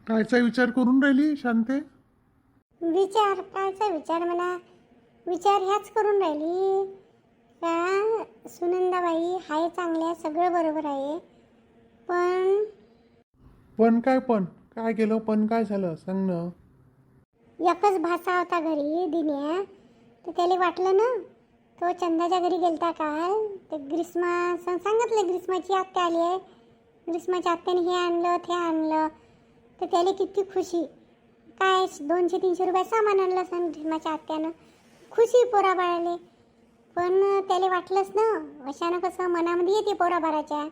कायचा विचार करून राहिली शांते? विचार कायचा विचार म्हणा. विचार ह्याच करून राहिली का सुनंदाबाई हाय चांगल्या, सगळं बरोबर आहे, पण पण काय केलं? पण काय झालं सांग ना. एकच भाषा होता घरी दिन्या. तर त्याला वाटलं ना, तो चंदाच्या घरी गेलता काल. ते सांगितलं ग्रीष्माची आत्या आली आहे, ग्रीष्माच्या आत्याने हे आणलं ते आणलं. तर त्याला किती खुशी. काय 200-300 रुपये सामान आणलं सण ग्रीष्माच्या आत्यानं. खुशी पोरा बाळाले. पण त्याला वाटलंच ना, अशानं कसं मनामध्ये येते पोरा बाळाच्या.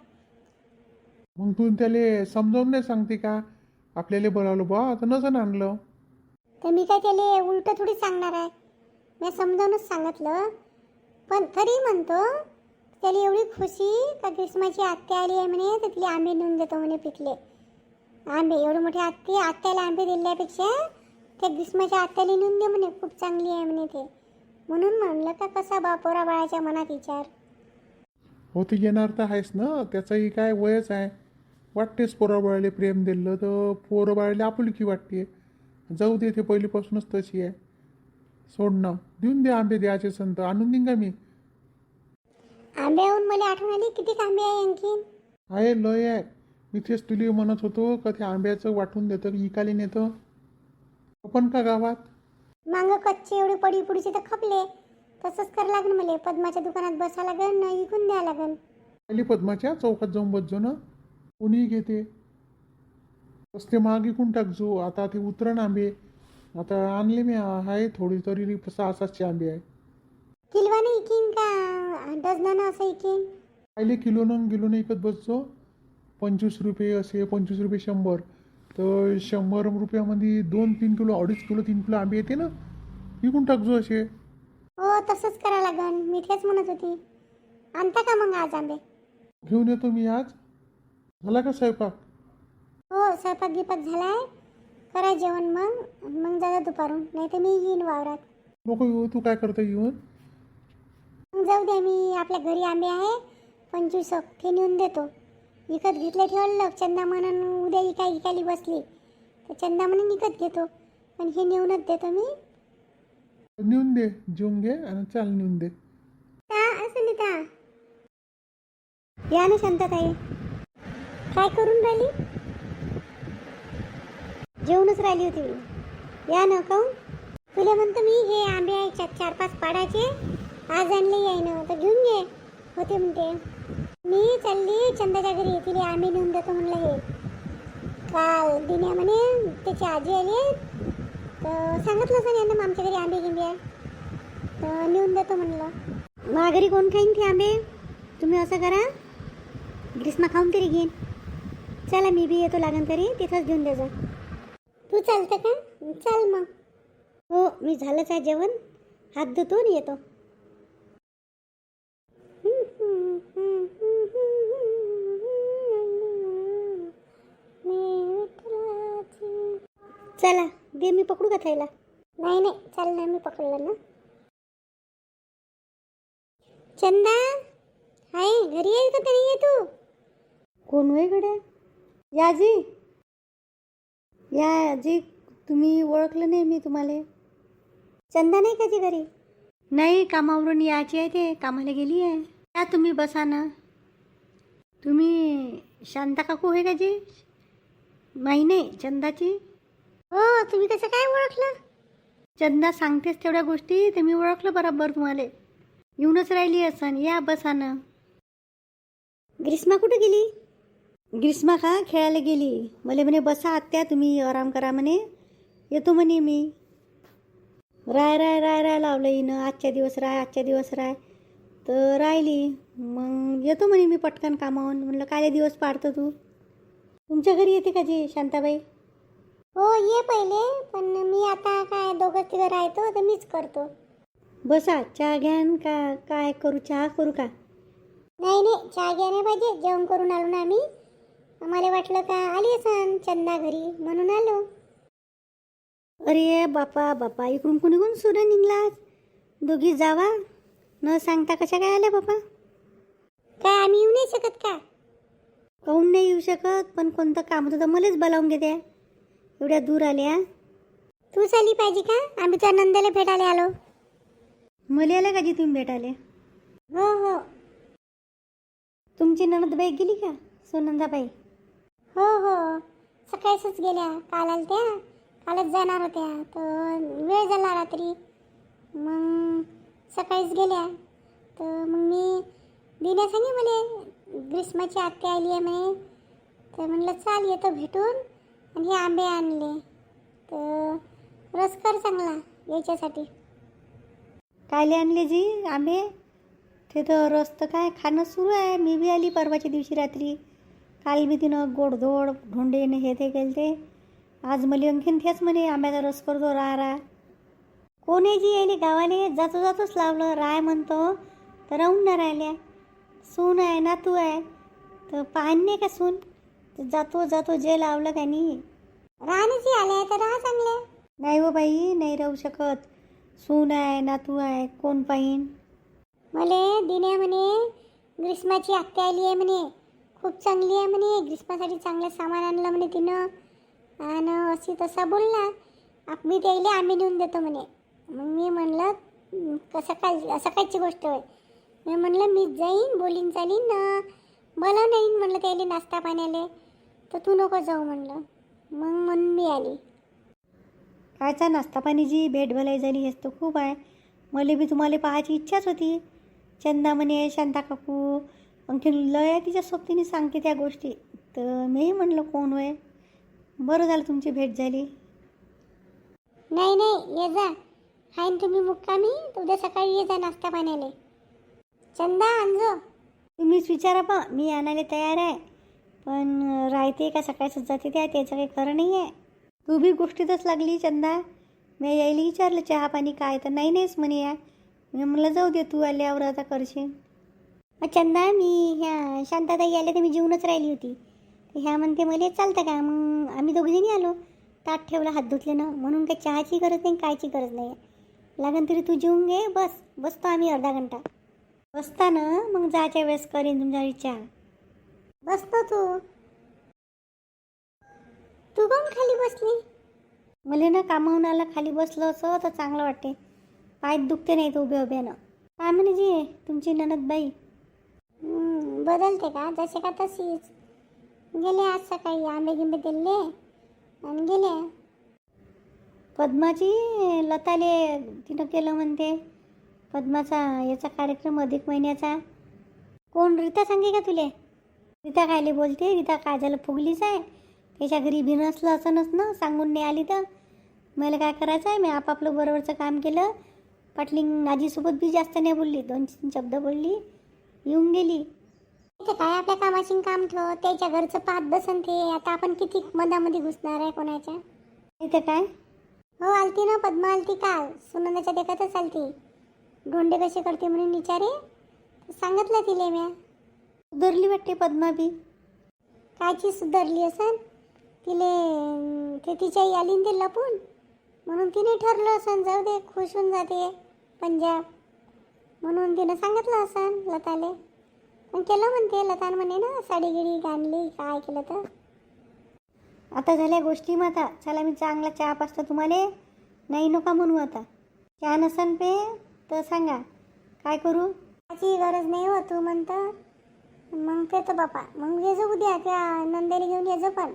मग तू त्याला समजावून नाही सांगते का? आपल्याला बोलावलं बा आता नसन आणलं. तर मी काय त्याला उलट थोडी सांगणार आहे. मी समजावूनच सांगितलं. पण तरी म्हणतो त्याला एवढी खुशी का ग्रीष्माची आत्या आली आहे म्हणे, तर तिला आंबे नेऊन देतो म्हणे पिकले आंबे. एवढे मोठे आत्याला आंबे दिल्यापेक्षा त्या ग्रीष्माच्या आत्याला नेऊन दे म्हणे, खूप चांगली आहे म्हणे ते. म्हणून म्हणलं का कसा बा पोरा बाळाच्या मनात विचार. हो ते येणार तर आहेस ना, त्याचंही काय वयच आहे. वाटतेच पोराबाळाला प्रेम दिलं तर पोराबाळाला आपुलकी वाटते. जाऊ दे, ते पहिलीपासूनच तशी आहे. सोड ना, देऊन दे आंबे, द्यायचे संत आणून देईन का मी. आंब्याहून मला आठवण आली, किती आंबे आहे आणखीन. आहे लय आहे. मी तेच तुला म्हणत होतो का ते आंब्याचं वाटून देतं इकाली नेतं. आपण का गावात मांग कच्चे एवढे पडी पुडीचे तर खपले. तसंच कर लागन मला. पद्माच्या दुकानात बसा लागन न इकून द्या लागन. पहिली पद्माच्या चौकात जाऊन बसजो ना, कोणीही घेते. रस्ते महाग इकून टाकजो. आता ते उतरण आंबे आता आणले मी, आहे थोडी तरी 6-7 आंबे आहे. किलवाने इकीन का डझनानं असं इकीन. पहिले किलोनं इकत बसजो. 25 रुपये असे, 25 रुपये 100. तर 100 रुपयामध्ये 2-3 किलो, 2.5 किलो, 3 किलो आंबे येते ना, विकून टाकजो असे. हो तसंच करा लागन. मी तेच म्हणत होती. आणता का मग आज आंबे. घेऊन येतो मी आज. झाला का स्वयंपाक? हो स्वयंपाक गिपाक झालाय. करा जेवण मग मग जा दुपारून, नाही तर मी येईन वावरात. नको येऊ, तू काय करता येऊन. मग जाऊ द्या, मी आपल्या घरी आंबे आहे 25 ते नेऊन देतो. विकत घेतले ठेवलं. चंदा म्हणून उद्या इकायली बसली तर चंदा म्हणून विकत घेतो, पण हे नेऊनच देतो मी. नेऊन दे, जेवून घे आणि चाल नेऊन दे. असं नाही का. या ना शांतताई, काय करून राहिली. जेवूनच राहिली होती मी. या ना काहून. तुला म्हणतो मी हे आंबे आहे 4-5 पाडाचे, आज आणले आहे ना, तर घेऊन घे होते म्हणते. मी चालली चंदाच्या घरी, तिला आंबे नेऊन देतो म्हणलं. हे काल दिन्या म्हणे त्याची आजी आली तर सांगितलं असं यांना आमच्या घरी आंबे गिंबे आहे, तर नेऊन देतो म्हणलं. माघारी कोण खाईन ते आंबे. तुम्ही असं करा, ग्रीष्मा खाऊन तरी घेईन. चला मी बी येतो लागन तरी, तिथंच घेऊन द्यायचं. तू चालतं का. चाल मग. हो मी झालंच आहे जेवण, हात धुतो आणि येतो. चला दे, मी पकडू का थैला. नाही चल ना, मी पकडलं ना. चंदा हाय घरी आहे का तरी आहे तू. कोण होय गड्या. याजी याजी, तुम्ही ओळखलं नाही मी तुम्हाला. चंदा नाही का ती घरी. नाही, कामावरून यायची आहे, ते कामाला गेली आहे. या तुम्ही बसा ना. तुम्ही शांता काकू होय का जी. नाही नाही चंदाची. हो तुम्ही कसं काय ओळखलं. चंदा सांगतेच तेवढ्या गोष्टी, तर मी ओळखलं बरोबर तुम्हाला. येऊनच राहिली असन, या बसा ना. ग्रीष्मा कुठे गेली. ग्रीष्मा का खेळायला गेली. मला म्हणे बसा आत्या तुम्ही आराम करा म्हणे, येतो म्हणे मी. राय लावलं हिनं. आजच्या दिवस राय तर राहिली. मग येतो म्हणे मी पटकन कामावून. म्हणलं काय दिवस पाडतो तू. तुमच्या घरी येते का जी शांताबाई. हो ये पहिले, पण मी आता काय 2-3 राहतो तर मीच करतो. बसा, चहा घ्यान का काय करू, चहा करू का. नाही चहा घ्या नाही पाहिजे, जेवण करून आलो ना आम्ही. आम्हाला वाटलं का आली असन चंदा घरी म्हणून आलो. अरे बापा इकडून कोणी सुरे निघलास. दोघी जावा न सांगता कशा काय आल्या बापा. काय आम्ही येऊ नाही शकत का. काहून नाही येऊ शकत, पण कोणतं काम होतं तर मलाच बोलावून घेते. एवढ्या दूर आल्या. तूच आली पाहिजे का? आम्ही त्या नंदेला भेटायला आलो. मला आला का जी तुम्ही भेटायला? हो हो तुमची नणदबाई गेली का, सुनंदाबाई? हो हो सकाळीच गेल्या. काल आल्या, कालच जाणार होत्या, तर वेळ झाला रात्री. मग सकाळीच गेल्या. तर मग मी दिन्या सांगे मला ग्रीष्माची आत्या आली आहे म्हणे. तर म्हणलं चाल येतो भेटून. आणि हे आंबे आणले, तर रस कर चांगला याच्यासाठी. कायले आणले जी आंबे? ते तर रस तर काय खाणं सुरू आहे. मी बी आली परवाच्या दिवशी रात्री. काल मी तिनं गोडधोड ढोंडेने हे ते केले ते. आज मला आणखीन तेच म्हणे आंब्याचा रस करतो रा. कोण आहे जी यायले गावाले? जातो जातोच लावलं राय म्हणतो, तर राहून नाही राहिल्या. सून आहे नातू आहे, तर पाहणे का सून? जातो जातो जे लावलं त्यांनी. राहण्याची आले तर राहा चांगले. नाही हो बाई, नाही राहू शकत. सून आहे नातू आहे, कोण पाहीन? मले दिन्या म्हणे ग्रीष्माची आत्या आली आहे म्हणे, खूप चांगली आहे म्हणे, ग्रीष्मासाठी चांगलं सामान आणलं म्हणे तिनं. आणि अशी तसा बोलला. मी त्याला आम्ही नेऊन देतो म्हणे. मग मी म्हणलं सकाळची गोष्ट आहे. मी म्हणलं मी जाईन बोलीन चालीन मला नाही म्हणलं त्याला नाश्ता पाण्याले, तर तू नको जाऊ म्हणलं. मग म्हणून मी आली. कायचा नाश्ता पाणी जी भेट भलाई झाली हेच तर खूप आहे. मला बी तुम्हाला पाहायची इच्छाच होती. चंदा म्हणे शांता काकू आणखी लय तिच्या सोबतीने सांगते त्या गोष्टी, तर मी म्हणलं कोण होय. बरं झालं तुमची भेट झाली. नाही नाही ये जा, हाय ना तुम्ही मुक्कामी, तर उद्या सकाळी ये जा नाश्ता पाण्याले. चंदा आणजो. तुम्हीच विचारा पा, मी आणायला तयार आहे. पण राहते का सकाळच जाते त्याचं काही खरं नाही आहे. तू बी गोष्टीतच लागली चंदा. मी यायला विचारलं चहा पाणी काय, तर नाही नाहीच म्हणे या. मी म्हणलं जाऊ दे, तू आल्यावर आता करशील. मग चंदा मी ह्या शांताताई आल्या तर मी जेवूनच राहिली होती. तर ह्या म्हणते मला चालतं का? मग आम्ही दोघीजणी आलो. ताट ठेवला हात धुतले ना, म्हणून काही चहाची गरज नाही कायची गरज नाही. लागन तरी तू जेवून घे, बसतो आम्ही अर्धा घंटा. बसता ना, मग जायच्या वेळेस करीन तुमच्या चहा. बसतो तू कोण खाली बसली? मला ना कामावून आलं खाली बसलं असं तर चांगलं वाटते. पाय दुखते नाही तर उभ्या उभ्यानं. काय म्हणे जी तुमची ननदबाई? बदलते का जसे का तशीच. गेले आज सकाळी आंबे गिंबे दिले आणि गेले. पद्माची लताले तिनं केलं म्हणते. पद्माचा याचा कार्यक्रम अधिक महिन्याचा. कोण रीता सांगे का तुले? रीता कायले बोलते? रीता काय झालं फुगलीच आहे. त्याच्या घरी बी नसलं असं ना, सांगून नाही आली तर मला काय करायचं आहे. मी आपापलं बरोबरचं काम केलं. पाटलिंग आजीसोबत बी जास्त नाही बोलली, 2-3 शब्द बोलली, येऊन गेली. इथे काय आपल्या कामाशी काम ठेव, त्याच्या घरचं पाहत बसन ते. आता आपण किती मधामध्ये घुसणार आहे कोणाच्या? इथं काय? हो आलती ना पद्मा, आलती काल. सुनंदाच्या देखतच आलती. ढोंडे कसे करते म्हणून विचारे, सांगितलं तिले म्या. सुधारली वाटते पद्मा बी. कायची सुधारली असन तिले, ते तिच्या आई आली ते लपून, म्हणून तिने ठरलं असन जाऊ दे खुश होऊन जाते पंजाब, म्हणून तिनं सांगितलं असन लताले. पण केलं म्हणते लतान म्हणे ना, साडी गिडी गाणली काय केलं तर. आता झाल्या गोष्टी मग. आता चला मी चांगला चहा पाचतो तुम्हाला. नाही नका म्हणू आता. चहा नसन पे तर सांगा काय करू. त्याची गरज नाही हो तू म्हणतं. मग पेतो बापा. मग ये जो उद्या त्या नंदेला घेऊन ये जो. पण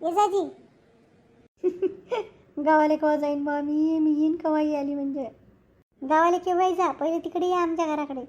ये जा जी. गावाला केव्हा जाईन बा मी येईन केव्हाही आली म्हणजे. गावाला केव्हाही जा, पहिले तिकडे या आमच्या घराकडे.